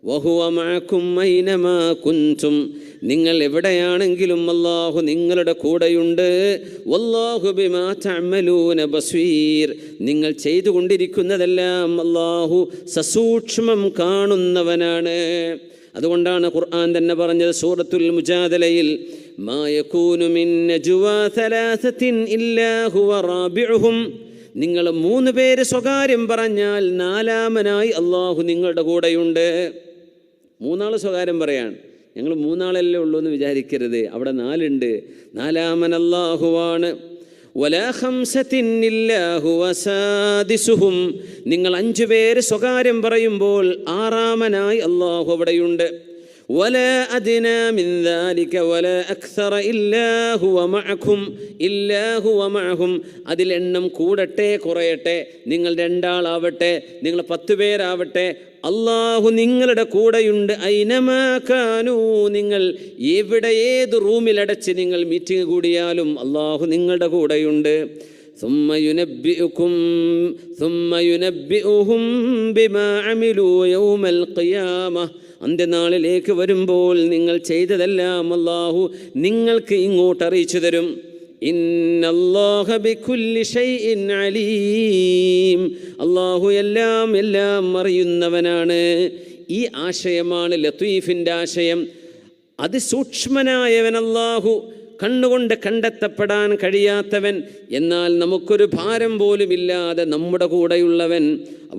വഹുവ മഅകും ഐനമാ കുൻതും, നിങ്ങൾ എവിടെയാണെങ്കിലും അല്ലാഹു നിങ്ങളുടെ കൂടെയുണ്ട്. വല്ലാഹു ബിമാ തഅമലൂന ബസീർ, നിങ്ങൾ ചെയ്തുകൊണ്ടിരിക്കുന്നതെല്ലാം അല്ലാഹു സസൂക്ഷ്മം കാണുന്നവനാണ്. അതുകൊണ്ടാണ് ഖുർആൻ തന്നെ പറഞ്ഞത് സൂറത്തുൽ മുജാദലയിൽ, മാ യകൂനു മിൻ നജ്വാ സലാസത്തിൻ ഇല്ലാ ഹുവ റാബിഉഹും, നിങ്ങൾ 3 പേര് സ്വകാര്യം പറഞ്ഞാൽ 4-മനായി അല്ലാഹു നിങ്ങളുടെ കൂടെയുണ്ട്. 3 ആൾ സ്വകാര്യം പറയാണ്, ഞങ്ങൾ 3 ആളല്ലേ ഉള്ളൂ എന്ന് വിചാരിക്കരുത്, അവിടെ 4 ഉണ്ട്. 4-മൻ അല്ലാഹുവാണ്. വലാ ഖംസത്തിൻ ഇല്ലാ ഹുവ സാദിസുഹും, നിങ്ങൾ 5 പേര് സ്വകാര്യം പറയുമ്പോൾ 6-മനായി അല്ലാഹു അവിടെയുണ്ട്. വലാ അദ്നാ മിൻ ദാലിക വലാ അക്സറ ഇല്ലാ ഹുവ മഅഹും, അതിൽ എണ്ണം കൂടട്ടെ കുറയട്ടെ, നിങ്ങൾ 2 ആളാവട്ടെ, നിങ്ങൾ 10 പേരാവട്ടെ, അല്ലാഹു നിങ്ങളുടെ കൂടെയുണ്ട്. ഐനമാ കാനൂ, നിങ്ങൾ എവിടെ ഏത് റൂമിലടച്ച് നിങ്ങൾ മീറ്റിംഗ് കൂടിയാലും അല്ലാഹു നിങ്ങളുടെ കൂടെയുണ്ട്. ثم ينبئهم بما عملوا يوم القيامة, അന്ത്യനാളിലേക്ക് വരുമ്പോൾ നിങ്ങൾ ചെയ്തതെല്ലാം അല്ലാഹു നിങ്ങൾക്ക് ഇങ്ങോട്ട് അറിയിച്ചു തരും. ഇന്നല്ലാഹ ബികുല്ലി ഷൈഇൻ അലീം, അല്ലാഹു എല്ലാം അറിയുന്നവനാണ്. ഈ ആശയമാണ് ലത്തീഫിൻ്റെ ആശയം. അതിസൂക്ഷ്മനായവൻ അല്ലാഹു, കണ്ണുകൊണ്ട് കണ്ടെത്തപ്പെടാൻ കഴിയാത്തവൻ, എന്നാൽ നമുക്കൊരു ഭാരം പോലുമില്ലാതെ നമ്മുടെ കൂടെയുള്ളവൻ.